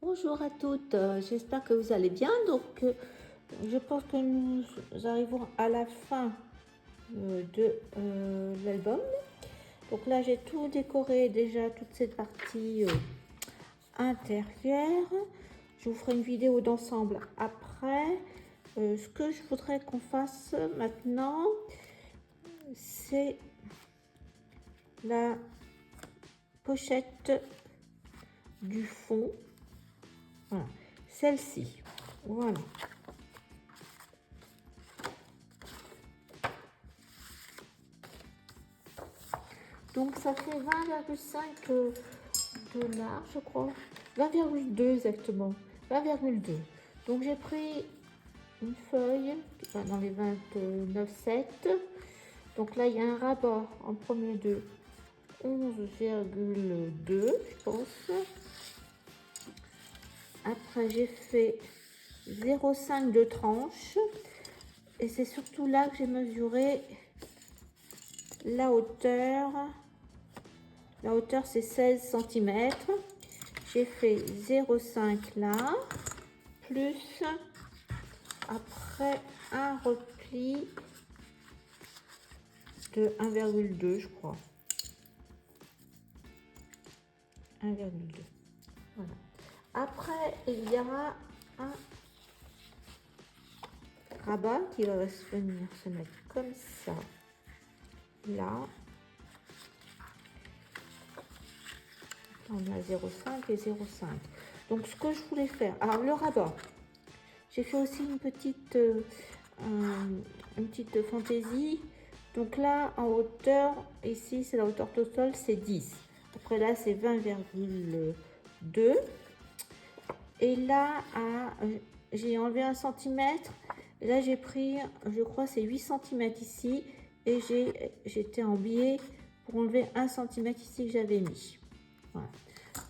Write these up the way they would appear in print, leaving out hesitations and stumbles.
Bonjour à toutes, j'espère que vous allez bien. Je pense que nous arrivons à la fin de l'album. Donc là, j'ai tout décoré déjà, toute cette partie intérieure. Je vous ferai une vidéo d'ensemble après. Ce que je voudrais qu'on fasse maintenant, c'est la pochette du fond. Voilà, celle-ci. Voilà. Donc ça fait 20,5 de large, je crois. 20,2 exactement. 20,2. Donc j'ai pris une feuille qui va dans les 29,7. Donc là, il y a un rabat en premier de 11,2, je pense. Après, j'ai fait 0,5 de tranche. Et c'est surtout là que j'ai mesuré la hauteur. La hauteur, c'est 16 cm. J'ai fait 0,5 là, plus après un repli de 1,2, je crois. 1,2. Voilà. Après, il y aura un rabat qui va venir se mettre comme ça, là. On a 0,5 et 0,5. Donc, ce que je voulais faire, alors le rabat, j'ai fait aussi une petite fantaisie. Donc là, en hauteur, ici, c'est la hauteur totale, c'est 10. Après là, c'est 20,2. Et là, j'ai enlevé 1 centimètre. Là, j'ai pris, je crois, c'est 8 cm ici. Et j'étais en biais pour enlever 1 centimètre ici que j'avais mis. Voilà.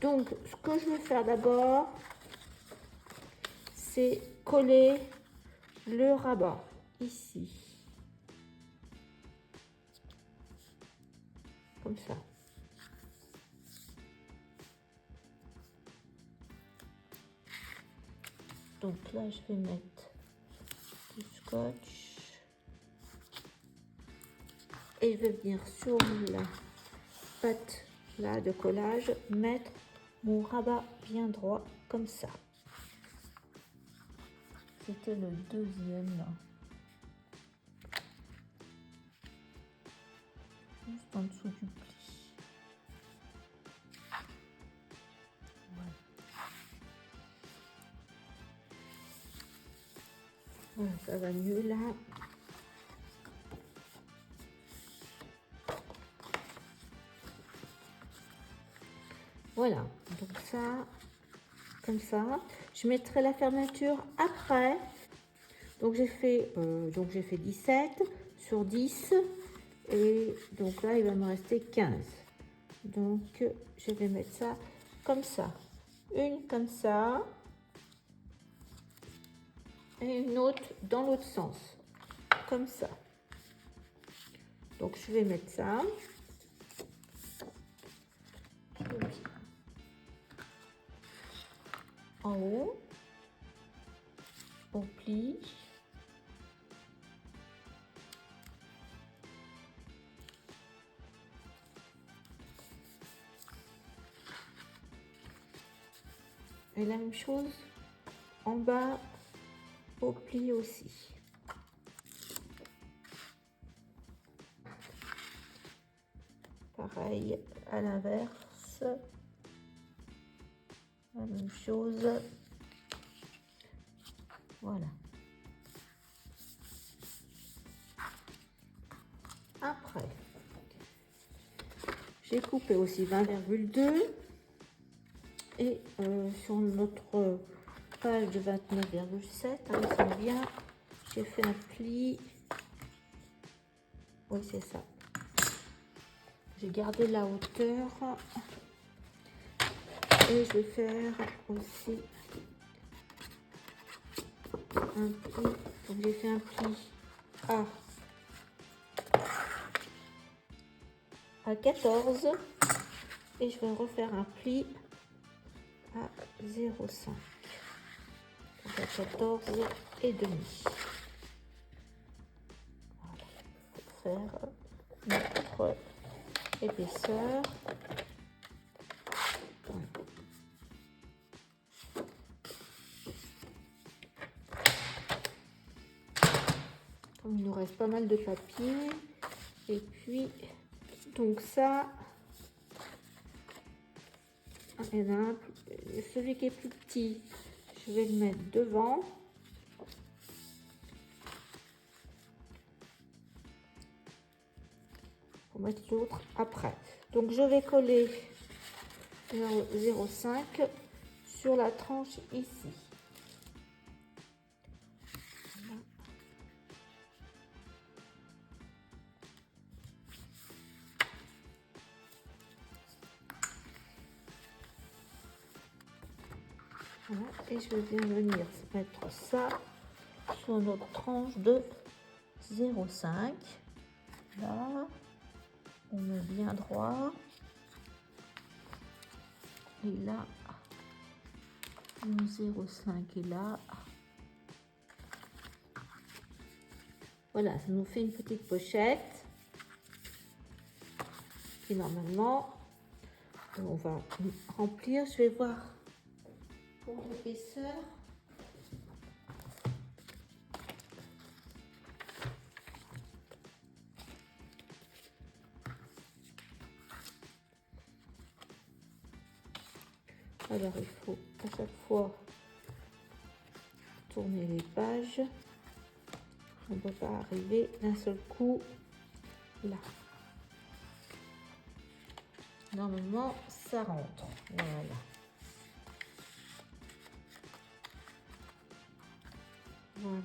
Donc, ce que je vais faire d'abord, c'est coller le rabat ici. Comme ça. Donc là, je vais mettre du scotch. Et je vais venir sur la pâte là de collage, mettre mon rabat bien droit comme ça. C'était le deuxième là. Juste en dessous du pli. Voilà. Voilà, ça va mieux là. Voilà, donc ça, comme ça. Je mettrai la fermeture après. Donc j'ai fait 17 sur 10. Et donc là, il va me rester 15. Donc, je vais mettre ça comme ça. Une comme ça. Et une autre dans l'autre sens. Comme ça. Donc, je vais mettre ça. En haut. On plie. Et la même chose en bas au pli aussi. Pareil à l'inverse. La même chose. Voilà. Après, j'ai coupé aussi 20,2. Et sur notre page de 29,7, hein, bien, j'ai fait un pli. Oui, c'est ça. J'ai gardé la hauteur. Et je vais faire aussi un pli. Donc j'ai fait un pli à 14. Et je vais refaire un pli à 0,5. Donc à 14 et demi. Voilà. Pour faire notre épaisseur. Voilà. Comme il nous reste pas mal de papier. Et puis, donc ça, il y en a un, celui qui est plus petit, je vais le mettre devant. Pour mettre l'autre après. Donc je vais coller 0,5 sur la tranche ici. Voilà. Et je viens venir mettre ça sur notre tranche de 0,5. Là, on met bien droit. Et là, mon 0,5 est là. Voilà, ça nous fait une petite pochette. Et normalement, on va remplir. Je vais voir pour l'épaisseur. Alors, il faut à chaque fois tourner les pages. On ne peut pas arriver d'un seul coup là. Normalement, ça rentre. Voilà. Voilà.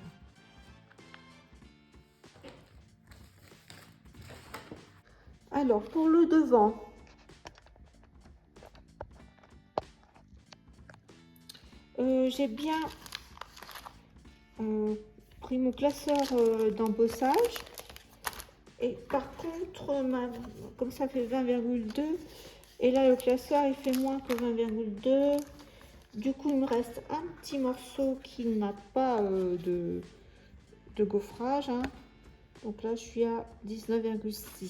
Alors, pour le devant, j'ai bien pris mon classeur d'embossage. Et par contre, comme ça fait 20,2, et là le classeur il fait moins que 20,2. Du coup, il me reste un petit morceau qui n'a pas de gaufrage. Hein. Donc là, je suis à 19,6.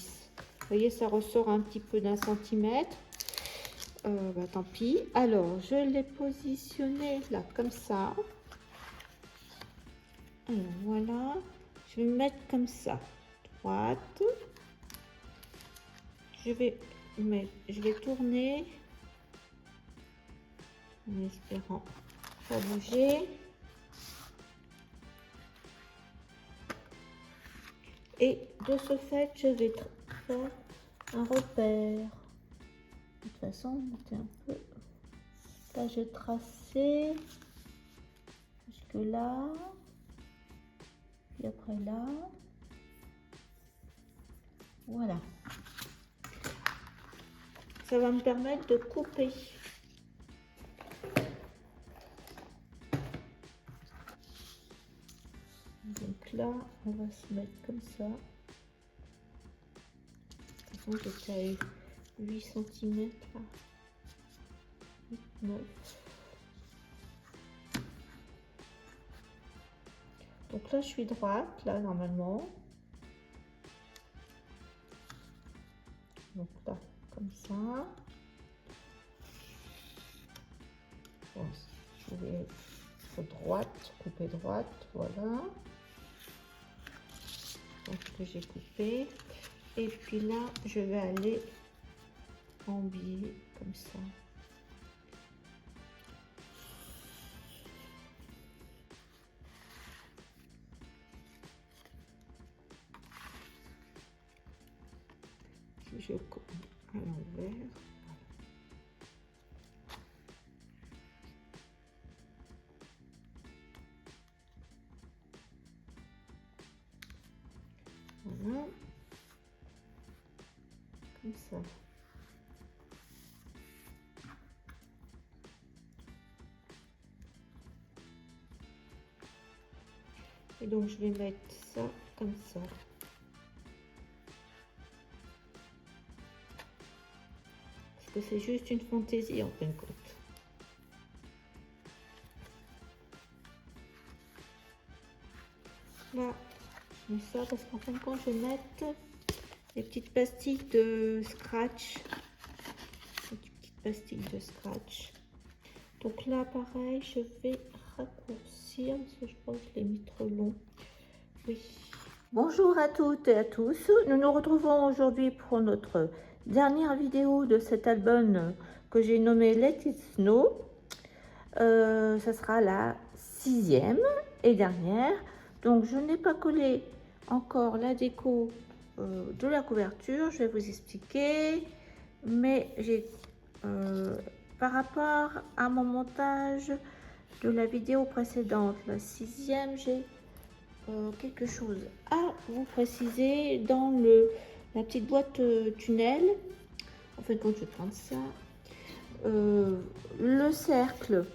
Vous voyez, ça ressort un petit peu d'1 centimètre. Bah, tant pis. Alors, je l'ai positionné là, comme ça. Alors, voilà. Je vais me mettre comme ça. Droite. Je vais tourner. En espérant pas bouger. Et de ce fait, je vais faire un repère. De toute façon, c'est un peu... Là, j'ai tracé jusque là. Puis après là. Voilà. Ça va me permettre de couper. Donc là, on va se mettre comme ça. De toute façon, j'étais à 8 cm là. 8, 9. Donc là, je suis droite, là, normalement. Donc là, comme ça. Bon, je vais droite, couper droite, voilà. Donc que j'ai coupé. Et puis là, je vais aller en biais comme ça. Je coupe à l'envers. Voilà. Comme ça. Et donc, je vais mettre ça comme ça. Parce que c'est juste une fantaisie en fin de compte. là, je mets ça parce qu'en fin de compte, je vais mettre les petites pastilles de scratch. Les petites pastilles de scratch. Donc là, pareil, je vais raccourcir parce que je pense que je l'ai mis trop long. Oui. Bonjour à toutes et à tous. Nous nous retrouvons aujourd'hui pour notre dernière vidéo de cet album que j'ai nommé Let It Snow. Ça sera la 6e et dernière. Donc je n'ai pas collé encore la déco de la couverture. Je vais vous expliquer. Mais j'ai par rapport à mon montage de la vidéo précédente, la 6e, j'ai quelque chose à vous préciser dans la petite boîte tunnel. En fait, quand je vais prendre ça, le cercle,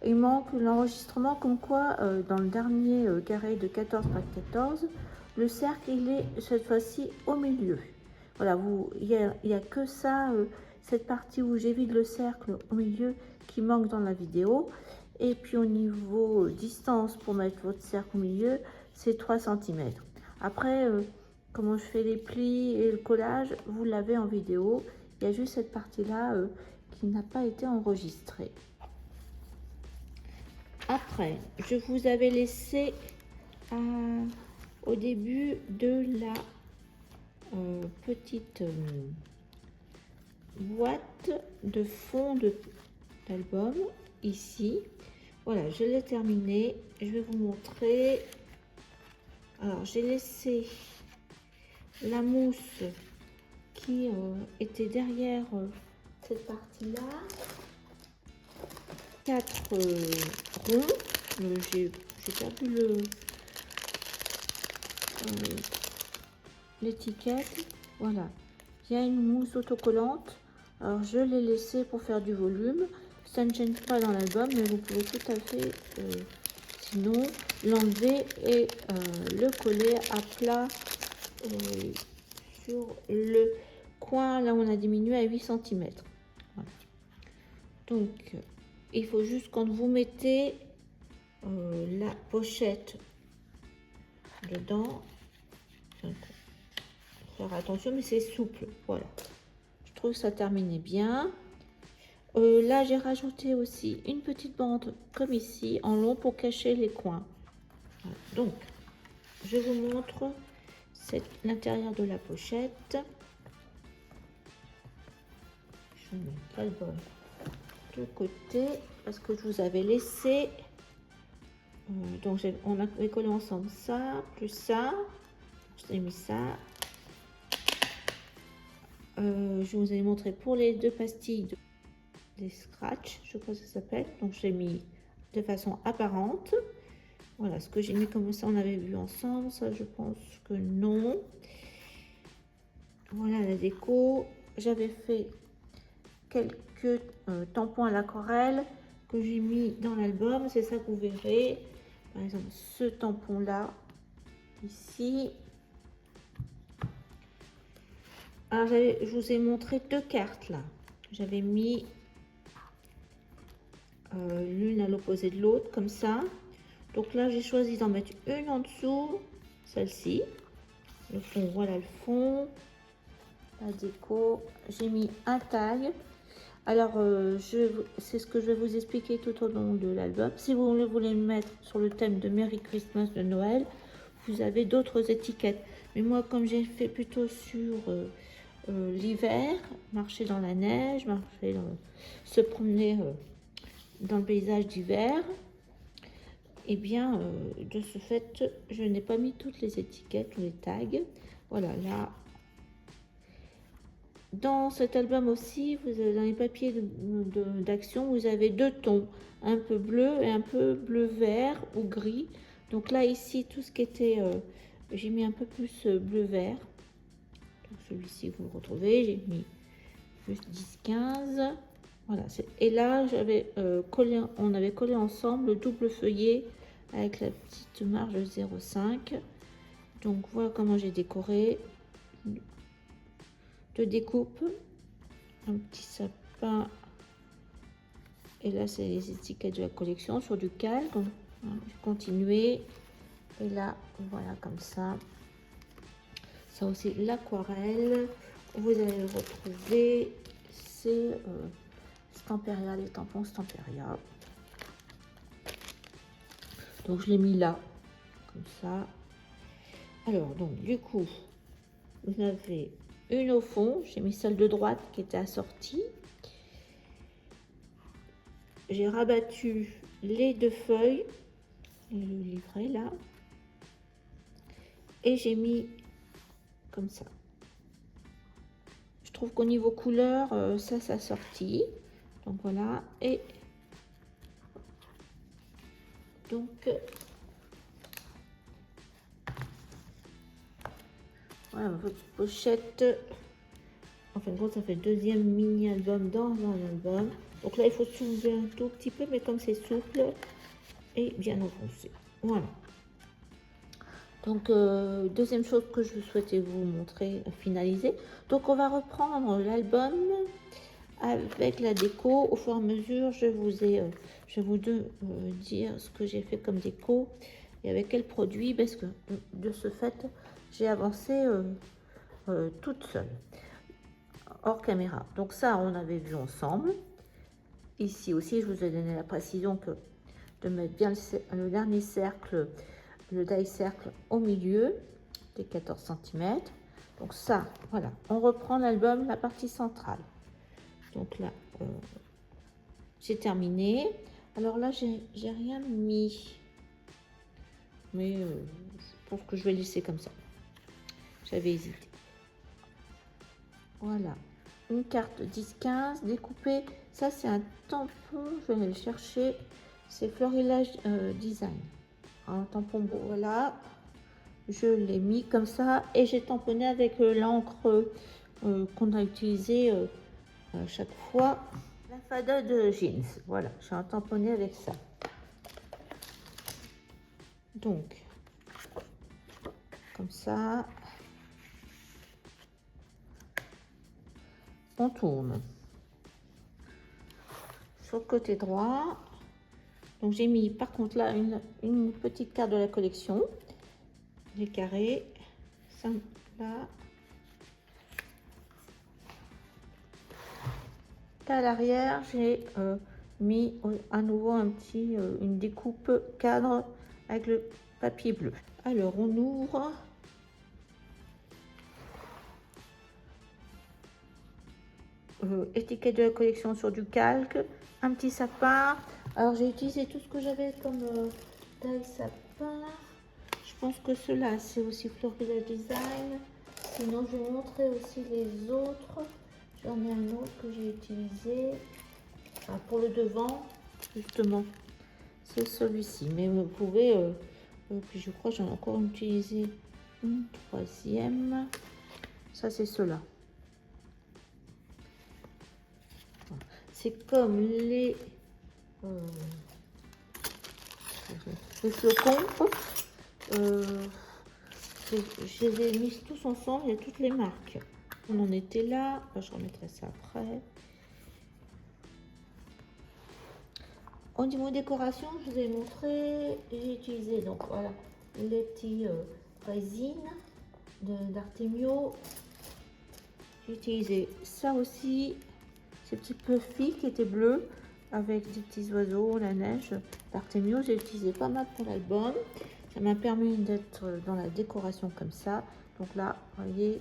il manque l'enregistrement comme quoi dans le dernier carré de 14 par 14, le cercle il est cette fois-ci au milieu. Voilà, il y a que ça, cette partie où j'évite le cercle au milieu qui manque dans la vidéo. Et puis au niveau distance pour mettre votre cercle au milieu, c'est 3 cm. Après, comment je fais les plis et le collage, vous l'avez en vidéo. Il y a juste cette partie-là qui n'a pas été enregistrée. Après, je vous avais laissé au début de la petite boîte de fond d'album ici. Voilà, je l'ai terminé. Je vais vous montrer. Alors, j'ai laissé la mousse qui était derrière cette partie-là. 4 ronds. J'ai perdu l'étiquette. Voilà. Il y a une mousse autocollante. Alors, je l'ai laissé pour faire du volume. Ça ne gêne pas dans l'album, mais vous pouvez tout à fait sinon l'enlever et le coller à plat sur le coin là où on a diminué à 8 cm. Voilà. Donc il faut juste quand vous mettez la pochette dedans, faire attention, mais c'est souple. Voilà, je trouve que ça terminait bien. Là, j'ai rajouté aussi une petite bande comme ici, en long pour cacher les coins. Voilà. Donc, je vous montre l'intérieur de la pochette. Je mets l'album de côté parce que je vous avais laissé. Donc, on avait collé ensemble ça, plus ça. J'ai mis ça. Je vous ai montré pour les deux pastilles des scratch, je crois que ça s'appelle. Donc j'ai mis de façon apparente. Voilà ce que j'ai mis comme ça, on avait vu ensemble. Ça, je pense que non. Voilà la déco. J'avais fait quelques tampons à l'aquarelle que j'ai mis dans l'album. C'est ça que vous verrez. Par exemple, ce tampon là, ici. Alors, je vous ai montré 2 cartes là. J'avais mis l'une à l'opposé de l'autre comme ça. Donc là j'ai choisi d'en mettre une en dessous, celle-ci. Le fond, voilà le fond, la déco. J'ai mis un tag. Alors c'est ce que je vais vous expliquer tout au long de l'album. Si vous voulez mettre sur le thème de Merry Christmas de Noël, vous avez d'autres étiquettes. Mais moi comme j'ai fait plutôt sur l'hiver, marcher dans la neige, se promener dans le paysage d'hiver, et bien de ce fait je n'ai pas mis toutes les étiquettes ou les tags. Voilà, là dans cet album aussi, vous avez dans les papiers d'action, vous avez 2 tons, un peu bleu et un peu bleu vert ou gris. Donc là ici tout ce qui était j'ai mis un peu plus bleu vert. Donc celui-ci vous le retrouvez, j'ai mis plus 10-15. Voilà, et là j'avais on avait collé ensemble le double feuillet avec la petite marge 0,5. Donc voilà comment j'ai décoré. De découpe, un petit sapin, et là c'est les étiquettes de la collection sur du calque. J'ai continué Et là, voilà, comme ça. Ça aussi, l'aquarelle. Vous allez le retrouver. C'est Stamperia, les tampons Stamperia. Donc, je l'ai mis là, comme ça. Alors, donc, du coup, vous avez une au fond. J'ai mis celle de droite qui était assortie. J'ai rabattu les 2 feuilles, le livret là, et j'ai mis comme ça. Je trouve qu'au niveau couleur, ça s'assortit. Donc voilà, et donc voilà votre pochette. En fin de compte, ça fait le deuxième mini album dans un album. Donc là, il faut soulever un tout petit peu, mais comme c'est souple et bien enfoncé. Voilà. Donc, deuxième chose que je souhaitais vous montrer, finaliser. Donc, on va reprendre l'album avec la déco. Au fur et à mesure, je vais vous dire ce que j'ai fait comme déco et avec quel produit, parce que de ce fait, j'ai avancé toute seule, hors caméra. Donc ça, on avait vu ensemble. Ici aussi, je vous ai donné la précision que de mettre bien le dernier cercle, le die cercle au milieu des 14 cm. Donc ça, voilà, on reprend l'album, la partie centrale. Donc là, j'ai terminé. Alors là, j'ai rien mis, mais je pense que je vais laisser comme ça. J'avais hésité. Voilà, une carte 10-15 découpée. Ça, c'est un tampon, je vais aller le chercher. C'est Florilège Design. Un tampon beau, voilà. Je l'ai mis comme ça et j'ai tamponné avec l'encre qu'on a utilisée à chaque fois. La Fada de jeans, voilà, j'ai tamponné avec ça. Donc, comme ça, on tourne. Sur le côté droit, donc j'ai mis par contre là une petite carte de la collection. Les carrés, ça là. À l'arrière, j'ai mis à nouveau une découpe cadre avec le papier bleu. Alors, on ouvre. Étiquette de la collection sur du calque. Un petit sapin. Alors, j'ai utilisé tout ce que j'avais comme taille sapin. Je pense que cela, c'est aussi Florilège Design. Sinon, je vais montrer aussi les autres. J'en ai un autre que j'ai utilisé. Pour le devant, justement, c'est celui-ci. Mais vous pouvez, puis je crois que j'en ai encore utilisé une troisième. Ça, c'est cela. C'est comme les flocons. Je les ai mis tous ensemble, il y a toutes les marques. On en était là, je remettrai ça après. Au niveau décoration, je vous ai montré, j'ai utilisé donc voilà les petits résines d'Artemio. J'ai utilisé ça aussi, ces petits puffy qui étaient bleus avec des petits oiseaux, la neige d'Artemio. J'ai utilisé pas mal pour l'album. Ça m'a permis d'être dans la décoration comme ça. Donc là, vous voyez,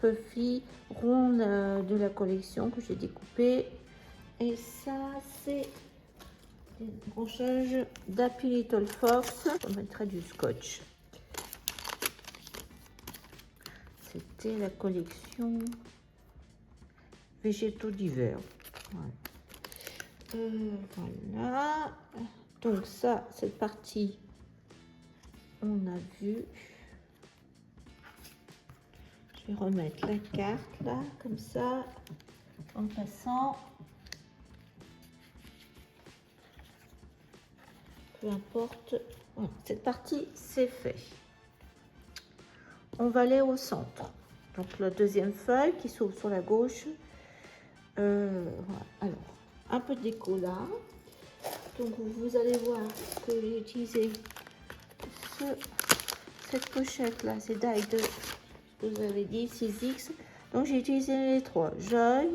puffy ronde de la collection que j'ai découpé. Et ça, c'est branchage d'Happy Little Fox. Je mettrai du scotch. C'était la collection végétaux d'hiver. Voilà. Voilà. Donc ça, cette partie, on a vu. Je vais remettre la carte là, comme ça, en passant. Peu importe. Voilà, cette partie, c'est fait. On va aller au centre. Donc la deuxième feuille qui s'ouvre sur la gauche. Voilà. Alors, un peu de déco là. Donc vous allez voir que j'ai utilisé que cette pochette là, c'est die de, vous avez dit 6X. Donc j'ai utilisé les trois, Joy,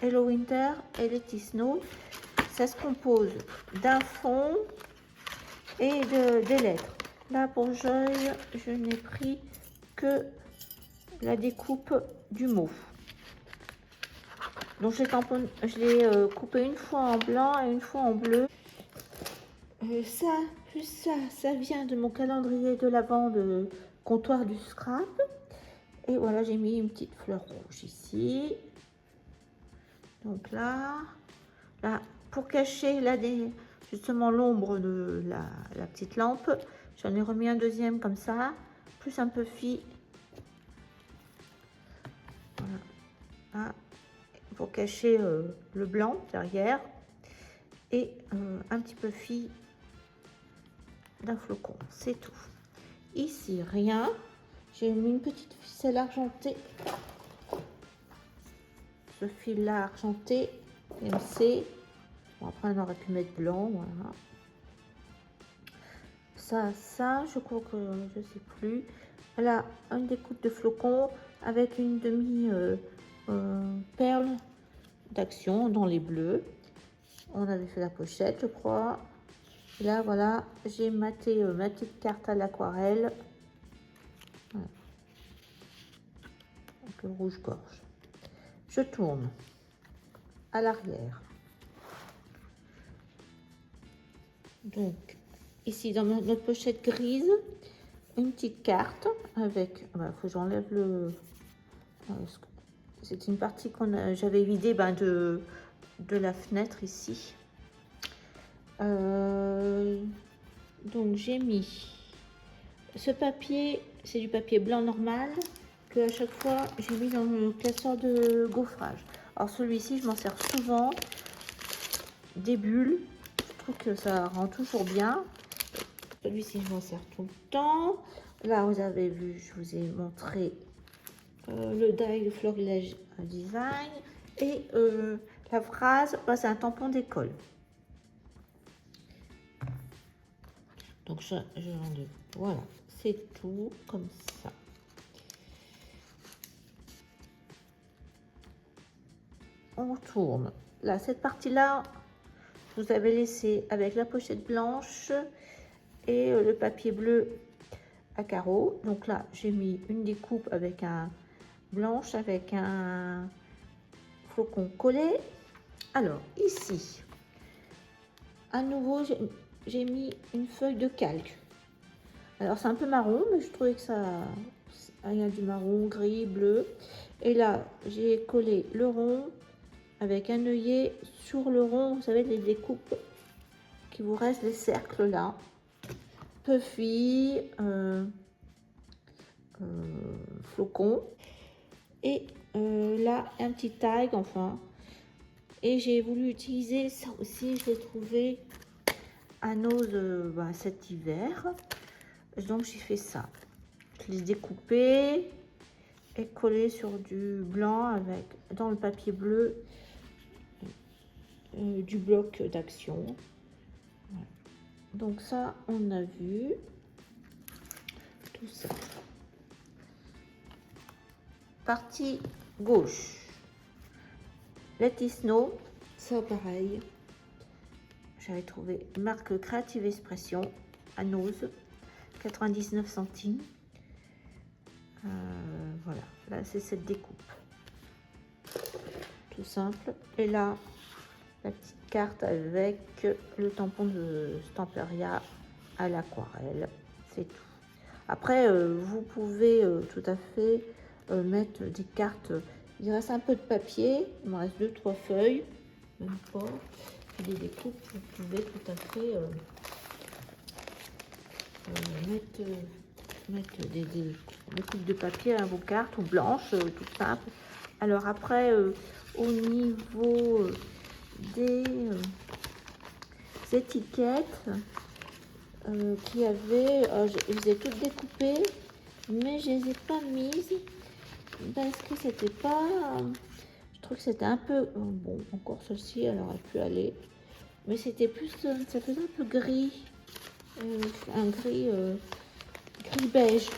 Hello Winter et Let It Snow. Ça se compose d'un fond et des lettres. Là pour Joy, je n'ai pris que la découpe du mot. Donc je l'ai coupé une fois en blanc et une fois en bleu. Ça, plus ça vient de mon calendrier de l'Avent de comptoir du scrap. Et voilà, j'ai mis une petite fleur rouge ici. Donc là pour cacher justement l'ombre de la petite lampe, j'en ai remis un deuxième comme ça, plus un peu fi. Voilà. Là, pour cacher le blanc derrière. Et un petit peu fi d'un flocon, c'est tout. Ici, rien. J'ai mis une petite ficelle argentée. Ce fil-là argenté, MC. Bon, après, on aurait pu mettre blanc, voilà. Ça, je crois que je sais plus. Voilà, une découpe de flocons avec une perle d'action dans les bleus. On avait fait la pochette, je crois. Et là, voilà, j'ai maté ma petite carte à l'aquarelle. Voilà. Donc, le rouge-gorge. Je tourne à l'arrière. Donc, ici, dans notre pochette grise, une petite carte avec... Il faut que j'enlève le... C'est une partie j'avais vidée de la fenêtre ici. Donc, j'ai mis ce papier, c'est du papier blanc normal, que à chaque fois, j'ai mis dans le classeur de gaufrage. Alors, celui-ci, je m'en sers souvent. Des bulles. Je trouve que ça rend toujours bien. Celui-ci, je m'en sers tout le temps. Là, vous avez vu, je vous ai montré le die de Florilège Design. Et la phrase, c'est un tampon d'école. Donc, je l'enlève. Voilà, c'est tout comme ça. On tourne. Là, cette partie-là, vous avez laissé avec la pochette blanche et le papier bleu à carreaux. Donc là, j'ai mis une découpe avec un blanche avec un flocon collé. Alors ici, à nouveau, j'ai mis une feuille de calque. Alors c'est un peu marron, mais je trouvais que il y a du marron, gris, bleu. Et là, j'ai collé le rond avec un œillet sur le rond. Vous savez, les découpes qui vous restent, les cercles là. Puffy, flocon. Et là, un petit tag, enfin. Et j'ai voulu utiliser ça aussi, je l'ai trouvé à Nose cet hiver. Donc j'ai fait ça. Je l'ai découpé et collé sur du blanc avec dans le papier bleu du bloc d'action. Voilà. Donc ça, on a vu tout ça. Partie gauche. Let It Snow, ça pareil. J'avais trouvé marque Creative Expression à Nose, 99 centimes. Voilà, là c'est cette découpe. Tout simple. Et là, la petite carte avec le tampon de Stamperia à l'aquarelle. C'est tout. Après, vous pouvez tout à fait mettre des cartes. Il reste un peu de papier. Il me reste 2-3 feuilles. Même pas. Et des découpes, vous pouvez tout à fait mettre des découpes de papier à vos cartes ou blanches, tout simple. Alors après, au niveau des étiquettes qui avaient, je les ai toutes découpées, mais je les ai pas mises parce que c'était pas, je trouve que c'était un peu, bon, encore celle-ci, elle aurait pu aller, mais c'était plus, ça faisait un peu gris, un gris gris beige.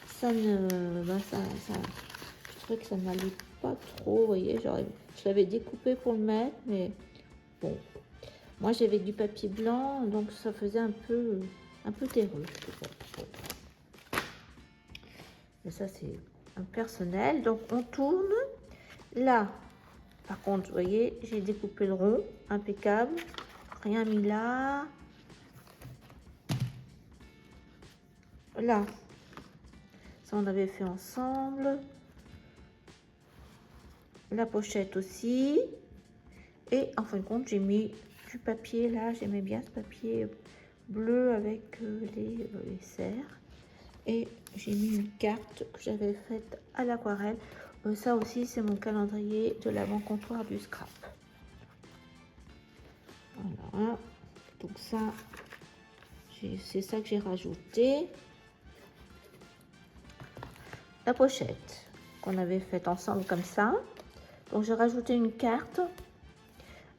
Ça ne... Ben je trouvais que ça n'allait pas trop, vous voyez. Je l'avais découpé pour le mettre, mais bon. Moi, j'avais du papier blanc, donc ça faisait un peu terreux. Mais ça, c'est un personnel. Donc, on tourne. Là, par contre, vous voyez, j'ai découpé le rond, impeccable. Rien mis là. Là, ça, on avait fait ensemble. La pochette aussi. Et en fin de compte, j'ai mis du papier là. J'aimais bien ce papier bleu avec les cerfs. Et j'ai mis une carte que j'avais faite à l'aquarelle. Ça aussi, c'est mon calendrier de l'avant-comptoir du scrap. Voilà. Donc ça, c'est ça que j'ai rajouté. La pochette qu'on avait faite ensemble comme ça. Donc j'ai rajouté une carte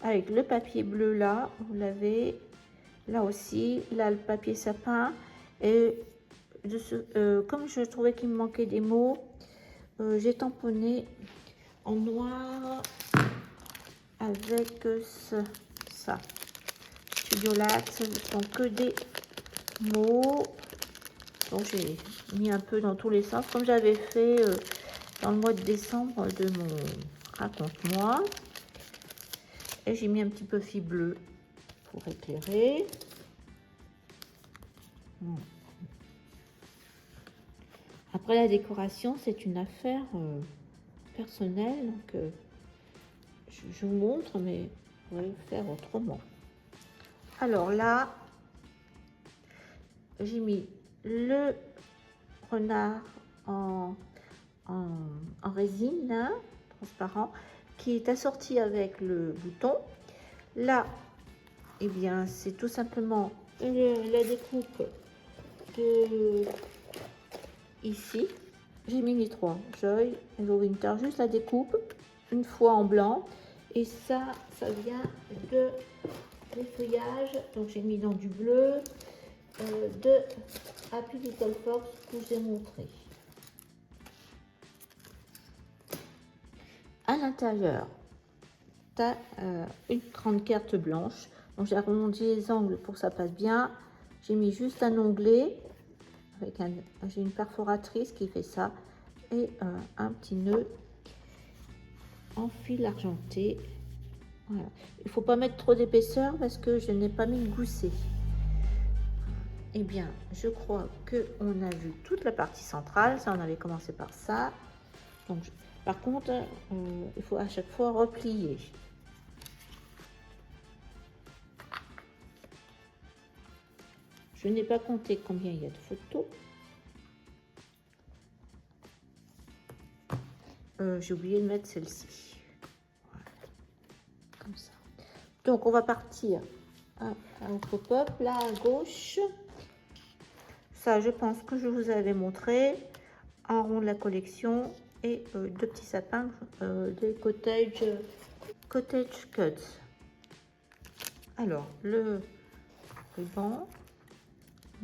avec le papier bleu là. Vous l'avez là aussi. Là, le papier sapin. Et comme je trouvais qu'il me manquait des mots, j'ai tamponné en noir avec ça. Studio Lax, ce ne sont que des mots. Donc j'ai mis un peu dans tous les sens, comme j'avais fait dans le mois de décembre de mon raconte-moi. Et j'ai mis un petit peu fil bleu pour éclairer. Après, la décoration, c'est une affaire personnelle. Donc, je vous montre, mais on va le faire autrement. Alors là, j'ai mis le renard en résine, là, transparent, qui est assorti avec le bouton. Là, eh bien, c'est tout simplement la découpe de ici. J'ai mis les trois, Joy, Hello Winter, juste la découpe, une fois en blanc. Et ça vient de les feuillages. Donc j'ai mis dans du bleu de Happy Little Fox que j'ai montré. À l'intérieur, tu as une grande carte blanche. Donc j'ai arrondi les angles pour que ça passe bien. J'ai mis juste un onglet avec j'ai une perforatrice qui fait ça et un petit nœud en fil argenté. Voilà. Il ne faut pas mettre trop d'épaisseur parce que je n'ai pas mis de gousset. Eh bien, je crois qu'on a vu toute la partie centrale. Ça, on avait commencé par ça. Donc, par contre, il faut à chaque fois replier. Je n'ai pas compté combien il y a de photos. J'ai oublié de mettre celle-ci. Voilà. Comme ça. Donc, on va partir au pop-up, là à gauche. Ça, je pense que je vous avais montré. En rond de la collection et deux petits sapins des Cottage Cuts. Alors, le ruban,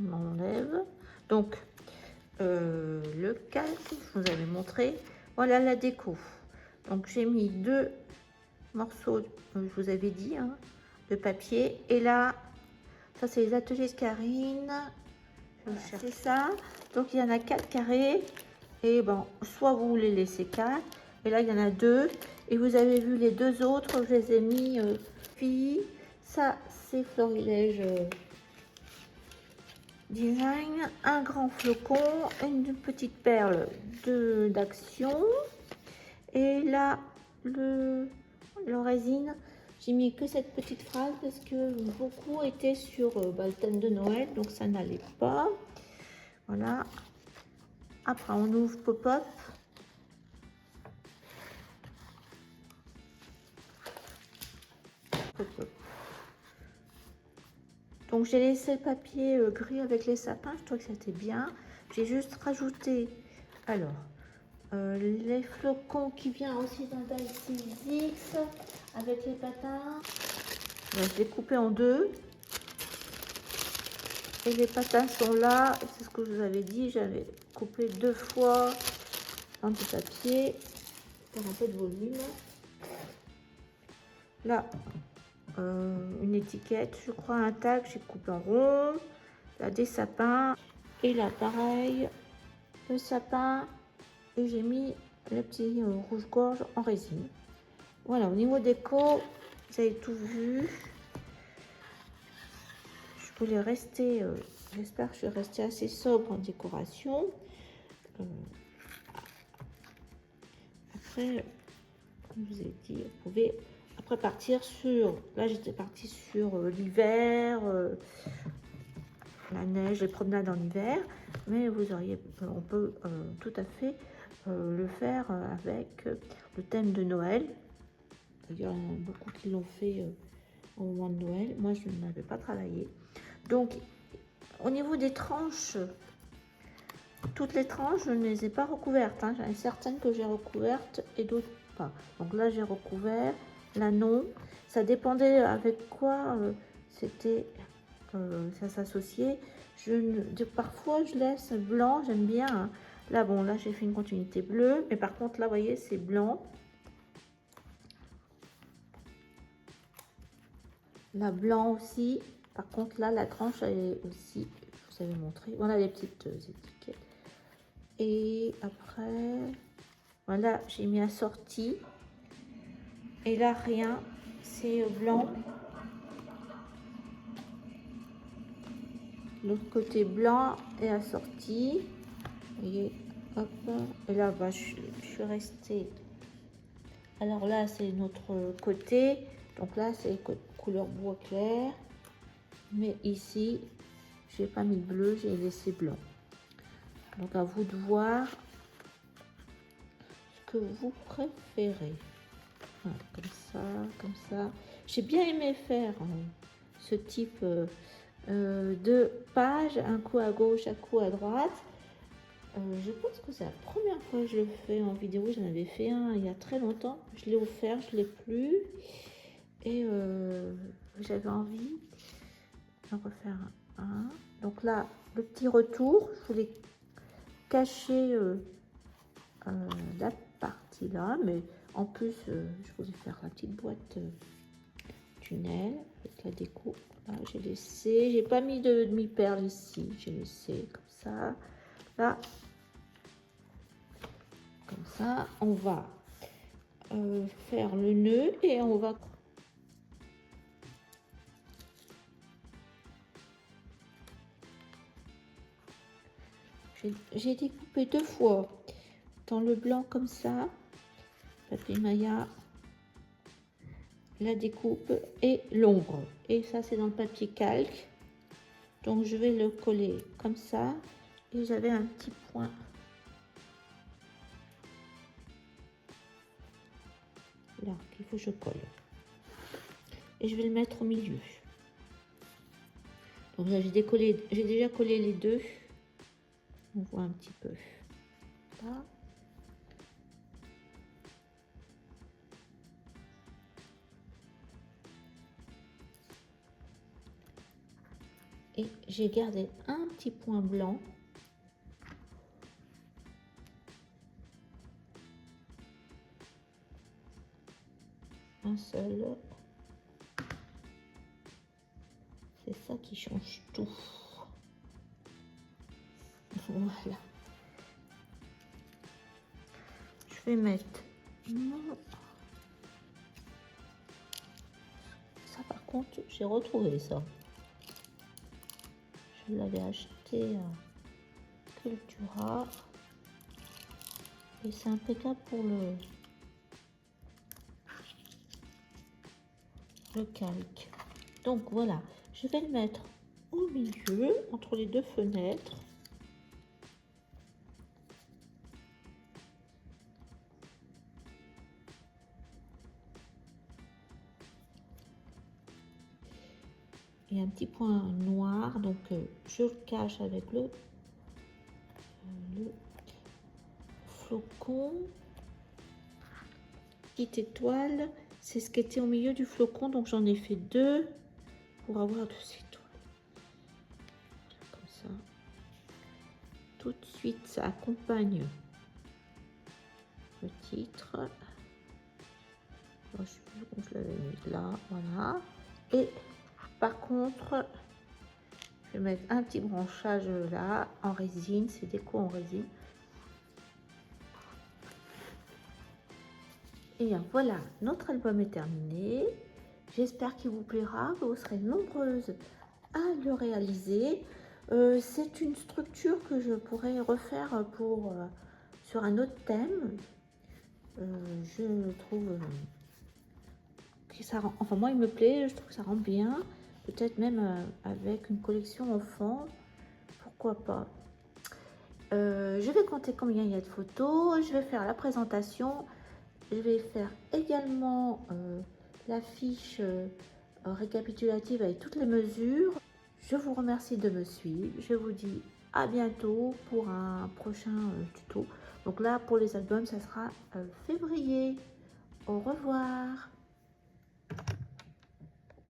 on enlève. Donc, le calque, je vous avais montré. Voilà la déco. Donc, j'ai mis deux morceaux, je vous avais dit, hein, de papier. Et là, ça, c'est les ateliers de Karine. C'est ça. Donc, il y en a 4 carrés. Et bon, soit vous les laissez 4. Et là, il y en a 2. Et vous avez vu les deux autres, je les ai mis filles. Ça, c'est Florilège Design. Un grand flocon, une petite perle d'action. Et là, le résine, j'ai mis que cette petite phrase parce que beaucoup étaient sur le thème de Noël, donc ça n'allait pas. Voilà. Après, on ouvre pop-up. Donc, j'ai laissé le papier gris avec les sapins. Je trouve que c'était bien. J'ai juste rajouté, alors, les flocons qui viennent aussi dans la 6X avec les patins. Je l'ai coupé en deux. Et les patins sont là, c'est ce que je vous avais dit, j'avais coupé 2 fois dans du papier pour un peu de volume. Là, une étiquette, je crois un tag, j'ai coupé en rond. Là, des sapins. Et là, pareil, le sapin. Et j'ai mis le petit rouge-gorge en résine. Voilà, au niveau déco, vous avez tout vu. Je voulais rester, j'espère que je vais rester assez sobre en décoration. Après, comme je vous ai dit, vous pouvez après partir sur, là j'étais partie sur l'hiver, la neige, les promenades en hiver, mais vous auriez, on peut tout à fait le faire avec le thème de Noël. D'ailleurs, il y en a beaucoup qui l'ont fait au moment de Noël. Moi, je n'avais pas travaillé. Donc, au niveau des tranches, toutes les tranches, je ne les ai pas recouvertes. Hein. J'en ai certaines que j'ai recouvertes et d'autres pas. Donc là, j'ai recouvert. Là, non. Ça dépendait avec quoi c'était, ça s'associait. Parfois, je laisse blanc, j'aime bien. Hein. Là, bon, là, j'ai fait une continuité bleue. Mais par contre, là, vous voyez, c'est blanc. Là, blanc aussi. Par contre, là, la tranche, elle est aussi, je vous avais montré. Voilà les petites étiquettes. Et après, voilà, j'ai mis assorti. Et là, rien, c'est blanc. L'autre côté blanc et assorti. Vous voyez, hop. Et là, bah, je suis restée. Alors là, c'est notre côté. Donc là, c'est couleur bois clair. Mais ici, j'ai pas mis bleu, j'ai laissé blanc. Donc à vous de voir ce que vous préférez. Voilà, comme ça. J'ai bien aimé faire ce type de page, un coup à gauche, un coup à droite. Je pense que c'est la première fois que je le fais en vidéo. J'en avais fait un il y a très longtemps. Je l'ai offert, je l'ai plus. Et j'avais envie d'en refaire un. Donc là, le petit retour, je voulais cacher la partie là, mais en plus, je voulais faire la petite boîte tunnel avec la déco. Là, j'ai laissé, j'ai pas mis de demi-perle ici, j'ai laissé comme ça. Là, comme ça, on va faire le nœud et on va j'ai découpé 2 fois dans le blanc comme ça, papier maya, la découpe et l'ombre. Et ça, c'est dans le papier calque. Donc, je vais le coller comme ça. Et j'avais un petit point. Là, qu'il faut que je colle. Et je vais le mettre au milieu. Donc là, j'ai déjà collé les deux. On voit un petit peu. Là. Et j'ai gardé un petit point blanc. Un seul. C'est ça qui change tout. Voilà. Je vais mettre... Ça par contre, j'ai retrouvé ça. Je l'avais acheté à Cultura. Et c'est impeccable pour le calque. Donc voilà, je vais le mettre au milieu, entre les deux fenêtres. Et un petit point noir, donc je le cache avec le flocon. Petite étoile, c'est ce qui était au milieu du flocon, donc j'en ai fait 2 pour avoir 2 étoiles. ça. Tout de suite, ça accompagne le titre. Je ne sais plus où je l'avais mis là, voilà. Et par contre, je vais mettre un petit branchage là en résine, c'est déco en résine. Et voilà, notre album est terminé. J'espère qu'il vous plaira, vous serez nombreuses à le réaliser. C'est une structure que je pourrais refaire pour, sur un autre thème. Je trouve que ça rend, enfin moi il me plaît, je trouve que ça rend bien. Peut-être même avec une collection enfant, pourquoi pas. Je vais compter combien il y a de photos, je vais faire la présentation, je vais faire également la fiche récapitulative avec toutes les mesures. Je vous remercie de me suivre, je vous dis à bientôt pour un prochain tuto. Donc là pour les albums ça sera février. Au revoir.